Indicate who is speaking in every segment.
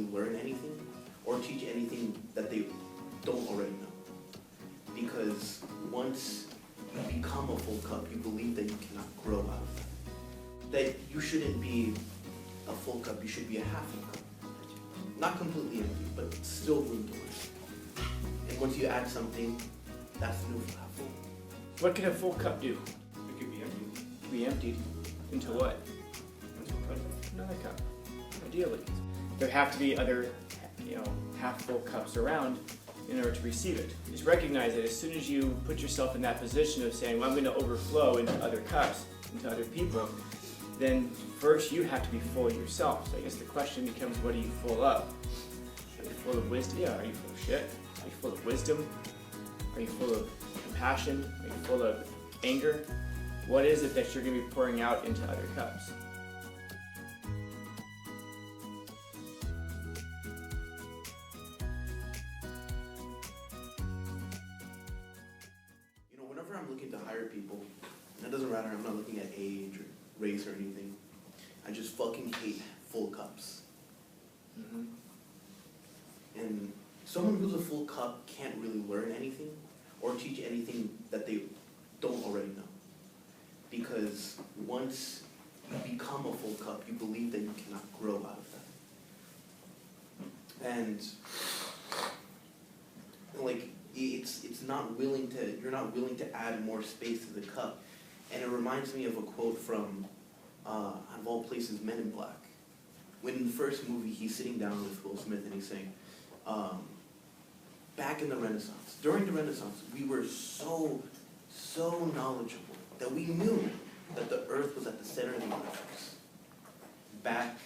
Speaker 1: really learn anything or teach anything that they don't already know. Because once you become a full cup, you believe that you cannot grow out of that. That you shouldn't be a full cup, you should be a half full cup. Not completely empty, but still room to learn. And once you add something, that's new for half full.
Speaker 2: What can a full cup do?
Speaker 3: It could be empty.
Speaker 2: It can be emptied into what?
Speaker 3: Into a cup.
Speaker 2: Another cup, ideally. There have to be other, half full cups around in order to receive it. Just recognize that as soon as you put yourself in that position of saying, well, I'm going to overflow into other cups, into other people, then first you have to be full yourself. So I guess the question becomes, what are you full of? Are you full of wisdom? Yeah, are you full of shit? Are you full of wisdom? Are you full of compassion? Are you full of anger? What is it that you're going to be pouring out into other cups?
Speaker 1: Whenever I'm looking to hire people, and it doesn't matter, I'm not looking at age or race or anything, I just fucking hate full cups.
Speaker 2: Mm-hmm.
Speaker 1: And someone who's a full cup can't really learn anything or teach anything that they don't already know. Because once you become a full cup, you believe that you cannot grow out of that. And it's not willing to, you're not willing to add more space to the cup. And it reminds me of a quote from, out of all places, Men in Black. When in the first movie, he's sitting down with Will Smith and he's saying, back in the Renaissance, during the Renaissance, we were so knowledgeable that we knew that the earth was at the center of the universe. Back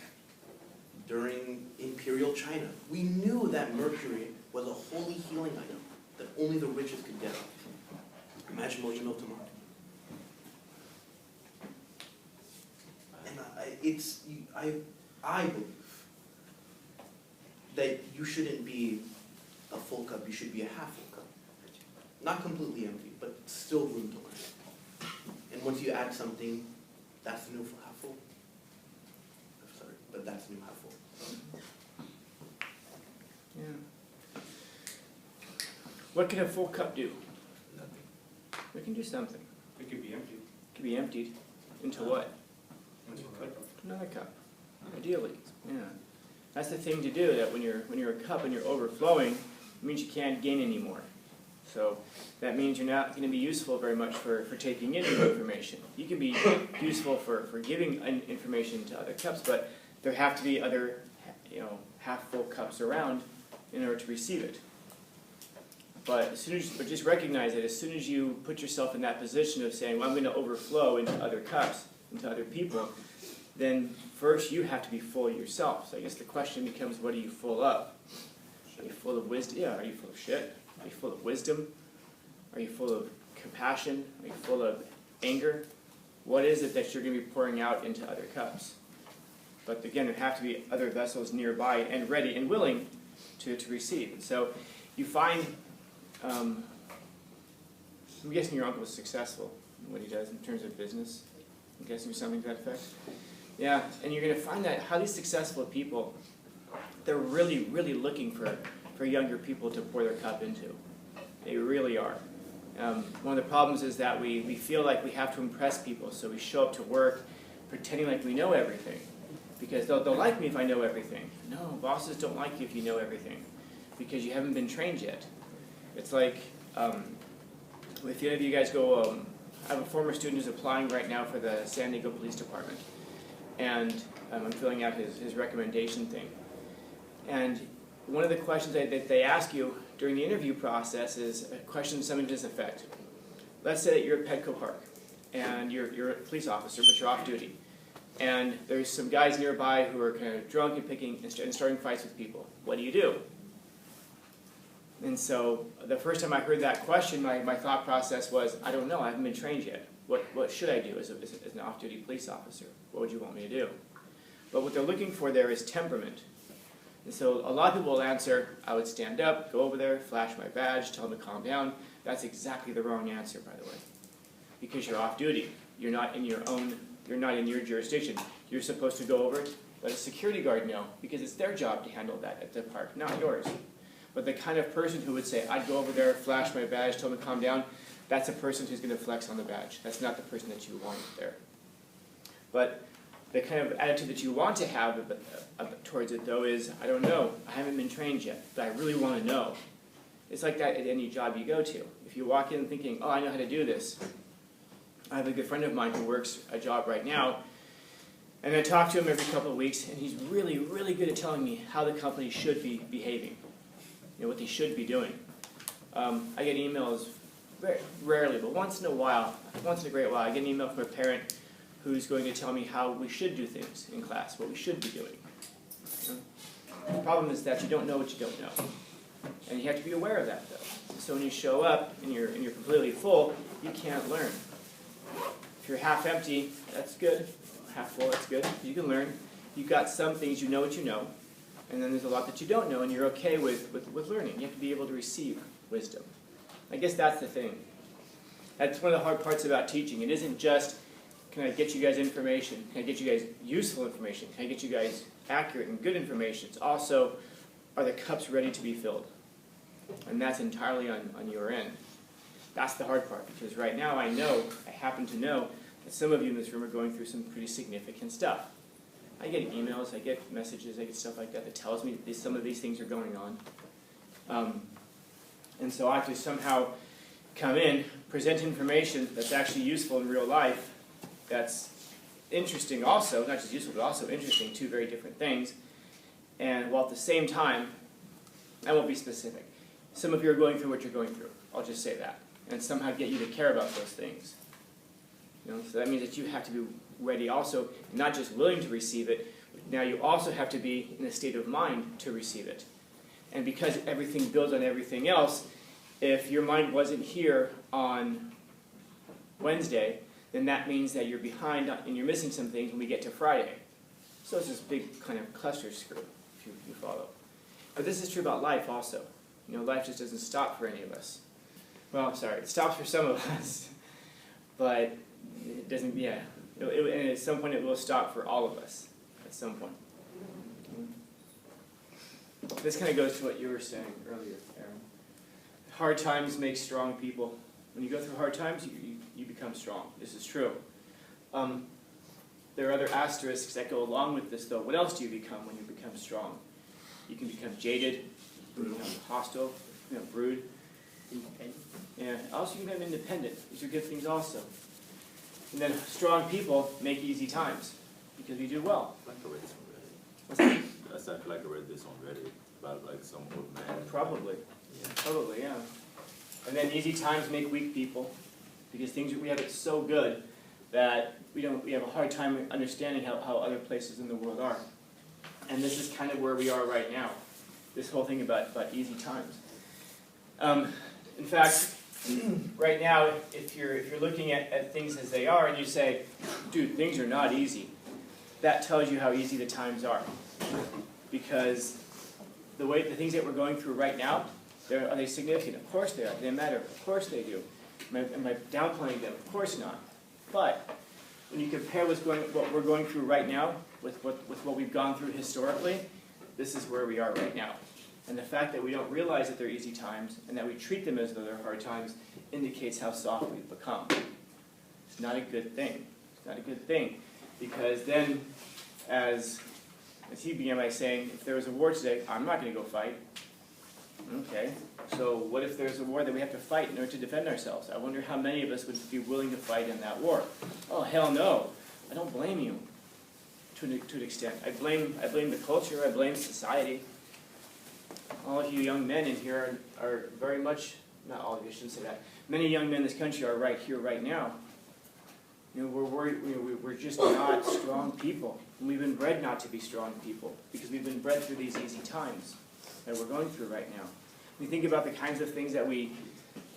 Speaker 1: during Imperial China, we knew that mercury was a holy healing item that only the richest could get. Imagine what you know tomorrow. And I believe that you shouldn't be a full cup, you should be a half full cup. Not completely empty, but still room to learn. And once you add something, that's new for half full. I'm sorry, but that's new half full.
Speaker 2: Yeah. What can a full cup do?
Speaker 3: Nothing.
Speaker 2: It can do something.
Speaker 3: It could be empty.
Speaker 2: It can be emptied into what?
Speaker 3: Into a cup.
Speaker 2: Another cup, ideally. Yeah. That's the thing to do, that when you're a cup and you're overflowing, it means you can't gain anymore. So that means you're not going to be useful very much for taking in new information. You can be useful for giving information to other cups, but there have to be other half full cups around in order to receive it. But just recognize that as soon as you put yourself in that position of saying, well, I'm going to overflow into other cups, into other people, then first you have to be full yourself. So I guess the question becomes, what are you full of? Are you full of wisdom? Yeah, are you full of shit? Are you full of wisdom? Are you full of compassion? Are you full of anger? What is it that you're going to be pouring out into other cups? But again, there have to be other vessels nearby and ready and willing to receive. And so you find, I'm guessing your uncle was successful in what he does in terms of business. I'm guessing something to that effect. Yeah, and you're going to find that highly successful people, they're really, really looking for younger people to pour their cup into. They really are. One of the problems is that we feel like we have to impress people, so we show up to work pretending like we know everything. Because they'll like me if I know everything. No, bosses don't like you if you know everything, because you haven't been trained yet. It's like, if any of you guys go, I have a former student who's applying right now for the San Diego Police Department. And I'm filling out his recommendation thing. And one of the questions that they ask you during the interview process is a question something to this effect. Let's say that you're at Petco Park, and you're a police officer, but you're off duty. And there's some guys nearby who are kind of drunk and starting fights with people. What do you do? And so the first time I heard that question, my thought process was, I don't know, I haven't been trained yet. What should I do as an off-duty police officer? What would you want me to do? But what they're looking for there is temperament. And so a lot of people will answer, I would stand up, go over there, flash my badge, tell them to calm down. That's exactly the wrong answer, by the way. Because you're off duty. You're not in your jurisdiction. You're supposed to go over, let a security guard know, because it's their job to handle that at the park, not yours. But the kind of person who would say, I'd go over there, flash my badge, tell them to calm down, that's a person who's going to flex on the badge. That's not the person that you want there. But the kind of attitude that you want to have towards it, though, is, I don't know, I haven't been trained yet, but I really want to know. It's like that at any job you go to. If you walk in thinking, oh, I know how to do this. I have a good friend of mine who works a job right now, and I talk to him every couple of weeks, and he's really, really good at telling me how the company should be behaving, what they should be doing. I get emails very rarely, but once in a great while, I get an email from a parent who's going to tell me how we should do things in class, what we should be doing. The problem is that you don't know what you don't know. And you have to be aware of that, though. So when you show up and you're completely full, you can't learn. If you're half empty, that's good. Half full, that's good. You can learn. You've got some things you know what you know, and then there's a lot that you don't know, and you're okay with learning. You have to be able to receive wisdom. I guess that's the thing. That's one of the hard parts about teaching. It isn't just, can I get you guys information? Can I get you guys useful information? Can I get you guys accurate and good information? It's also, are the cups ready to be filled? And that's entirely on your end. That's the hard part, because right now I happen to know that some of you in this room are going through some pretty significant stuff. I get emails, I get messages, I get stuff like that tells me that some of these things are going on. And so I have to somehow come in, present information that's actually useful in real life, that's interesting also, not just useful, but also interesting, two very different things. And while at the same time, I won't be specific. Some of you are going through what you're going through. I'll just say that. And somehow get you to care about those things. So that means that you have to be ready also, not just willing to receive it, but now you also have to be in a state of mind to receive it. And because everything builds on everything else, if your mind wasn't here on Wednesday, then that means that you're behind and you're missing some things when we get to Friday. So it's this big kind of cluster screw, if you follow. But this is true about life also. Life just doesn't stop for any of us. Well, sorry, it stops for some of us, but it doesn't, and at some point it will stop for all of us, at some point. This kind of goes to what you were saying earlier, Aaron. Hard times make strong people. When you go through hard times, you become strong. This is true. There are other asterisks that go along with this, though. What else do you become when you become strong? You can become jaded, you can become hostile, rude. Yeah. Also, you can become independent. These are good things also. And then strong people make easy times because we do well.
Speaker 4: I feel like I read this
Speaker 2: What's that?
Speaker 4: already. I feel like I read this on Reddit about like some old man.
Speaker 2: Probably.
Speaker 4: Yeah.
Speaker 2: Probably, yeah. And then easy times make weak people because we have it so good that we have a hard time understanding how other places in the world are. And this is kind of where we are right now. This whole thing about easy times. In fact, right now, if you're looking at things as they are and you say, dude, things are not easy, that tells you how easy the times are. Because the things that we're going through right now, are they significant? Of course they are. Do they matter? Of course they do. Am I downplaying them? Of course not. But when you compare what we're going through right now with what we've gone through historically, this is where we are right now. And the fact that we don't realize that they're easy times and that we treat them as though they're hard times indicates how soft we've become. It's not a good thing. It's not a good thing. Because then, as he began by saying, if there was a war today, I'm not going to go fight. Okay, so what if there's a war that we have to fight in order to defend ourselves? I wonder how many of us would be willing to fight in that war. Oh, hell no. I don't blame you to an extent. I blame the culture. I blame society. All of you young men in here are very much, not all of you, I shouldn't say that. Many young men in this country are right here, right now. We're worried, we're just not strong people. And we've been bred not to be strong people because we've been bred through these easy times that we're going through right now. When you think about the kinds of things that we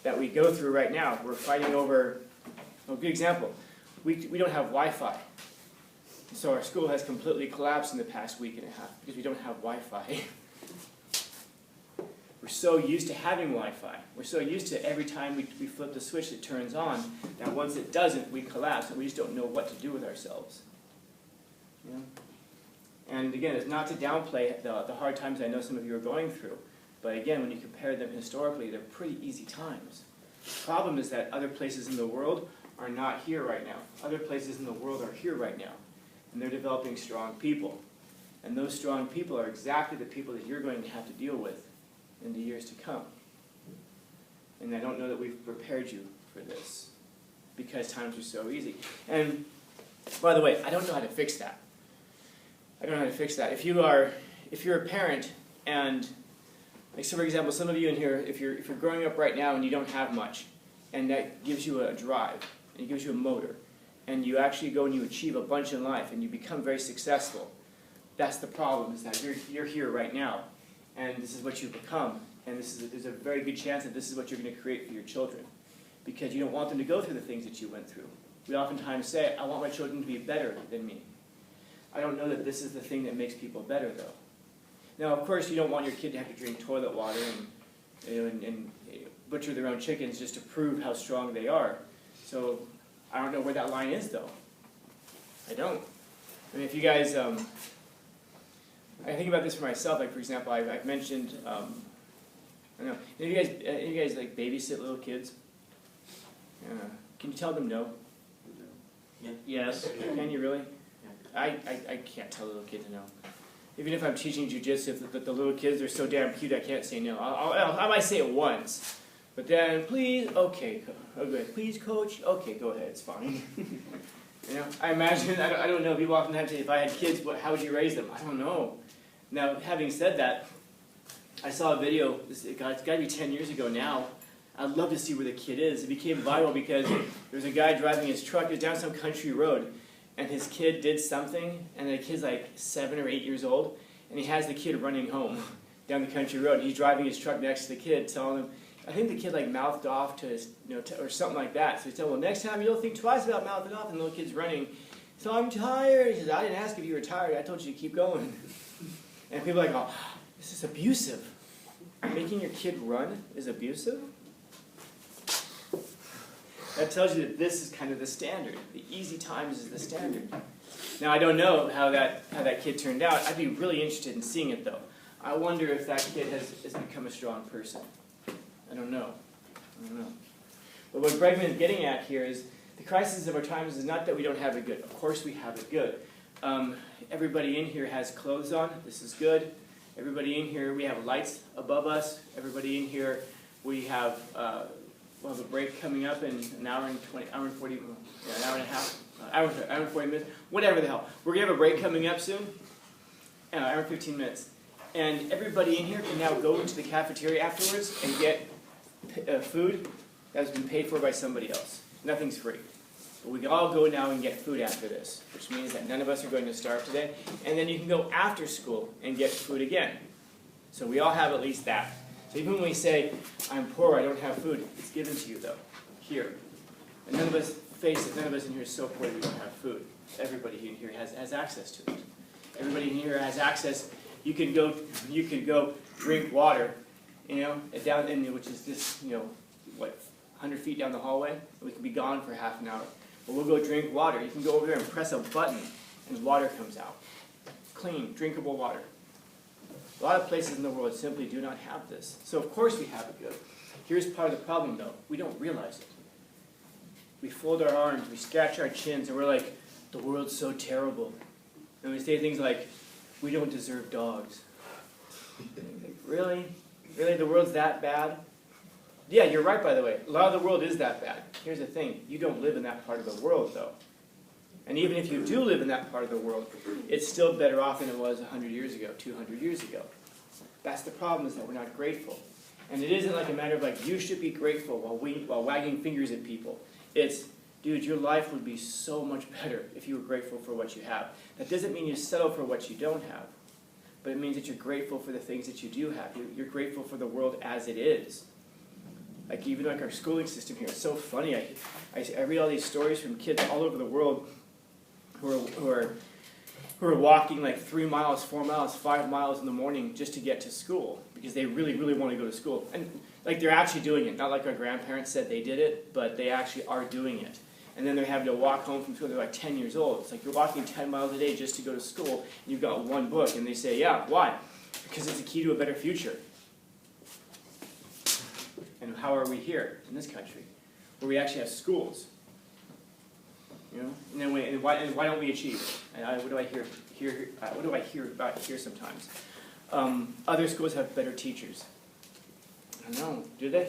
Speaker 2: go through right now, we're fighting over, a good example, we don't have Wi-Fi. So our school has completely collapsed in the past week and a half because we don't have Wi-Fi. We're so used to having Wi-Fi. We're so used to every time we flip the switch it turns on, that once it doesn't, we collapse and we just don't know what to do with ourselves. And again, it's not to downplay the hard times I know some of you are going through. But again, when you compare them historically, they're pretty easy times. The problem is that other places in the world are not here right now. Other places in the world are here right now. And they're developing strong people. And those strong people are exactly the people that you're going to have to deal with in the years to come. And I don't know that we've prepared you for this because times are so easy. And by the way, I don't know how to fix that. I don't know how to fix that. If you're a parent and, like, so for example, some of you in here, if you're growing up right now and you don't have much, and that gives you a drive, and it gives you a motor, and you actually go and you achieve a bunch in life, and you become very successful, that's the problem, is that you're here right now, and this is what you've become, and there's a very good chance that this is what you're going to create for your children, because you don't want them to go through the things that you went through. We oftentimes say, I want my children to be better than me. I don't know that this is the thing that makes people better, though. Now, of course, you don't want your kid to have to drink toilet water and butcher their own chickens just to prove how strong they are. So I don't know where that line is, though. I don't. I mean, if you guys, I think about this for myself. Like, for example, I've mentioned, I don't know, any of you guys like babysit little kids? Can you tell them no?
Speaker 1: Yeah.
Speaker 2: Yes. Can you really? I can't tell little kids no. Even if I'm teaching jujitsu, if the little kids are so damn cute, I can't say no. I might say it once, but then please, okay, please, coach, okay, go ahead, it's fine. You know, I imagine, I don't know. People oftentimes say, if I had kids, how would you raise them? I don't know. Now, having said that, I saw a video. It's got to be 10 years ago now. I'd love to see where the kid is. It became viral because there was a guy driving his truck. It was down some country road. And his kid did something, and the kid's like 7 or 8 years old, and he has the kid running home down the country road. He's driving his truck next to the kid, telling him, I think the kid like mouthed off to his, or something like that. So he's telling him, well, next time you don't think twice about mouthing off, and the little kid's running. So I'm tired. He says, I didn't ask if you were tired. I told you to keep going. And people are like, oh, this is abusive. Making your kid run is abusive? That tells you that this is kind of the standard. The easy times is the standard. Now, I don't know how that kid turned out. I'd be really interested in seeing it, though. I wonder if that kid has become a strong person. I don't know. But what Bregman is getting at here is the crisis of our times is not that we don't have it good. Of course we have it good. Everybody in here has clothes on. This is good. Everybody in here, we have lights above us. Everybody in here, we have... we'll have a break coming up in an hour and 40, an hour and a half, hour and 40 minutes, whatever the hell. We're going to have a break coming up soon, an hour and 15 minutes. And everybody in here can now go into the cafeteria afterwards and get food that has been paid for by somebody else. Nothing's free. But we can all go now and get food after this, which means that none of us are going to starve today. And then you can go after school and get food again. So we all have at least that. So even when we say, I'm poor, I don't have food, it's given to you, though, here. And none of us, face it, none of us in here is so poor that we don't have food. Everybody in here has access to it. Everybody in here has access. You could go drink water, down in, which is just, 100 feet down the hallway. We can be gone for half an hour. But we'll go drink water. You can go over there and press a button, and water comes out. Clean, drinkable water. A lot of places in the world simply do not have this. So of course we have it good. Here's part of the problem, though. We don't realize it. We fold our arms, we scratch our chins, and we're like, the world's so terrible. And we say things like, we don't deserve dogs. Really? Really? The world's that bad? Yeah, you're right, by the way. A lot of the world is that bad. Here's the thing. You don't live in that part of the world, though. And even if you do live in that part of the world, it's still better off than it was 100 years ago, 200 years ago. That's the problem, is that we're not grateful. And it isn't like a matter of like, you should be grateful while wagging fingers at people. It's, dude, your life would be so much better if you were grateful for what you have. That doesn't mean you settle for what you don't have. But it means that you're grateful for the things that you do have. You're grateful for the world as it is. Like even like our schooling system here, it's so funny. I read all these stories from kids all over the world who are walking like 3 miles, 4 miles, 5 miles in the morning just to get to school because they really, really want to go to school. And like they're actually doing it. Not like our grandparents said they did it, but they actually are doing it. and then they're having to walk home from school. They're like 10 years old. It's like you're walking 10 miles a day just to go to school, and you've got one book, and they say, yeah, why? Because it's the key to a better future. And how are we here in this country, where we actually have schools? You know, and why don't we achieve? And what do I hear about here sometimes? Other schools have better teachers. I don't know, do they?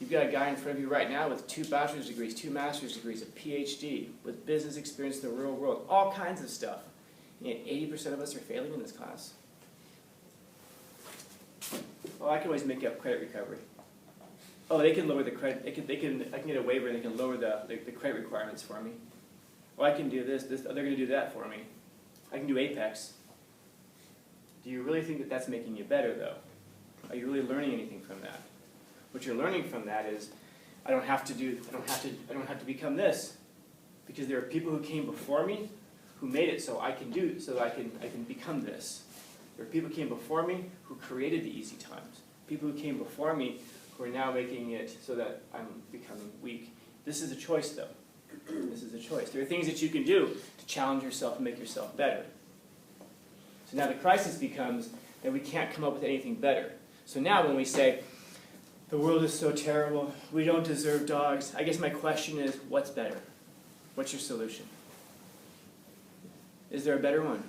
Speaker 2: You've got a guy in front of you right now with 2 bachelor's degrees, 2 master's degrees, a PhD, with business experience in the real world, all kinds of stuff. And yet 80% of us are failing in this class. Oh, I can always make up credit recovery. Oh, they can lower the credit. I can get a waiver, and they can lower the credit requirements for me. Oh, I can do this. They're going to do that for me. I can do Apex. Do you really think that that's making you better, though? Are you really learning anything from that? What you're learning from that is, I don't have to become this, because there are people who came before me, who made it so I can become this. There are people who came before me who created the easy times. People who came before me who are now making it so that I'm becoming weak. This is a choice, though. This is a choice. There are things that you can do to challenge yourself and make yourself better. So now the crisis becomes that we can't come up with anything better. So now when we say, the world is so terrible, we don't deserve dogs, I guess my question is, what's better? What's your solution? Is there a better one?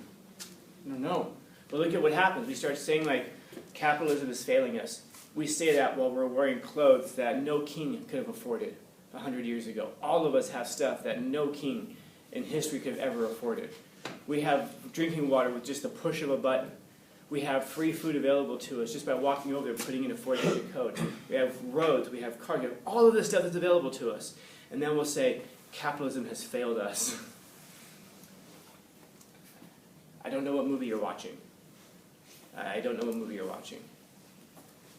Speaker 2: I don't know. But look at what happens. We start saying, like, capitalism is failing us. We say that while we're wearing clothes that no king could have afforded 100 years ago. All of us have stuff that no king in history could have ever afforded. We have drinking water with just the push of a button. We have free food available to us just by walking over there, putting in a 4-digit code. We have roads, we have cars, we have all of this stuff that's available to us. And then we'll say, capitalism has failed us. I don't know what movie you're watching. I don't know what movie you're watching.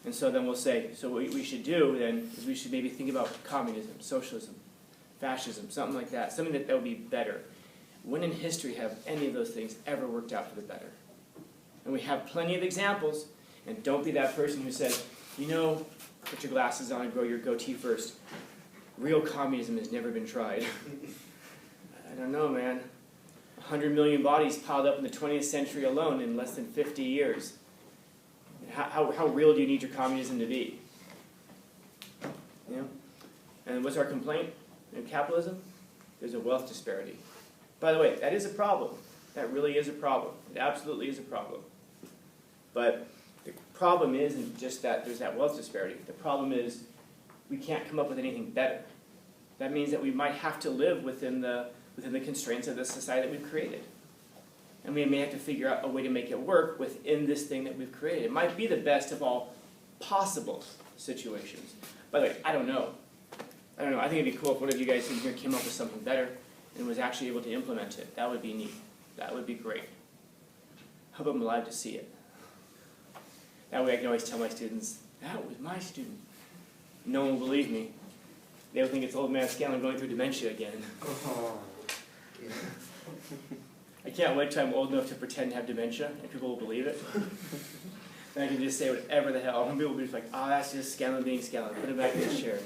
Speaker 2: And so then we'll say, so what we should do then is we should maybe think about communism, socialism, fascism, something like that, something that would be better. When in history have any of those things ever worked out for the better? And we have plenty of examples, and don't be that person who says, you know, put your glasses on and grow your goatee first. Real communism has never been tried. I don't know, man. 100 million bodies piled up in the 20th century alone in less than 50 years. How real do you need your communism to be? You know? And what's our complaint in capitalism? There's a wealth disparity. By the way, that is a problem. That really is a problem. It absolutely is a problem. But the problem isn't just that there's that wealth disparity. The problem is we can't come up with anything better. That means that we might have to live within the constraints of the society that we've created. And we may have to figure out a way to make it work within this thing that we've created. It might be the best of all possible situations. By the way, I don't know. I think it'd be cool if one of you guys in here came up with something better and was actually able to implement it. That would be neat. That would be great. I hope I'm alive to see it. That way I can always tell my students, that was my student. No one will believe me. They will think it's old man Scanlon going through dementia again. I can't wait till I'm old enough to pretend to have dementia and people will believe it. Then I can just say whatever the hell. And people will be just like, oh, that's just Scanlon being Scanlon. Put him back in his chair.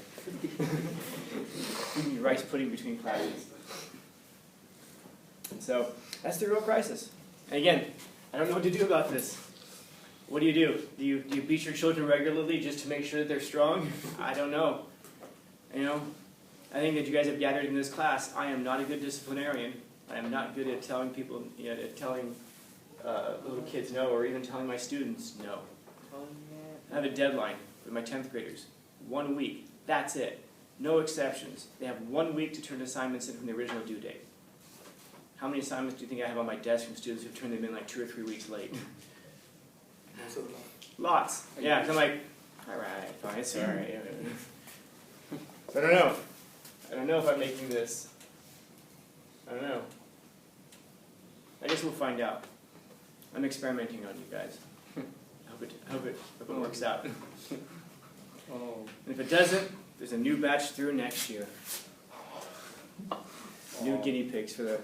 Speaker 2: Rice pudding between classes. So that's the real crisis. And again, I don't know what to do about this. What do? Do you beat your children regularly just to make sure that they're strong? I don't know. You know, I think that you guys have gathered in this class. I am not a good disciplinarian. I am not good at telling people, at telling little kids no, or even telling my students no. I have a deadline with my 10th graders. 1 week. That's it. No exceptions. They have 1 week to turn assignments in from the original due date. How many assignments do you think I have on my desk from students who've turned them in like 2 or 3 weeks late? Lots. Yeah, because I'm like, all right, fine, it's all right. So I don't know. I don't know if I'm making this. I don't know. I guess we'll find out. I'm experimenting on you guys. Hope it works out. And if it doesn't, there's a new batch through next year. New guinea pigs for the...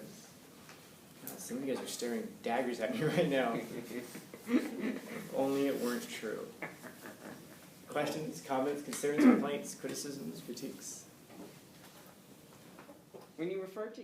Speaker 2: Some of you guys are staring daggers at me right now. If only it weren't true. Questions, comments, concerns, complaints, criticisms, critiques?
Speaker 5: When you refer to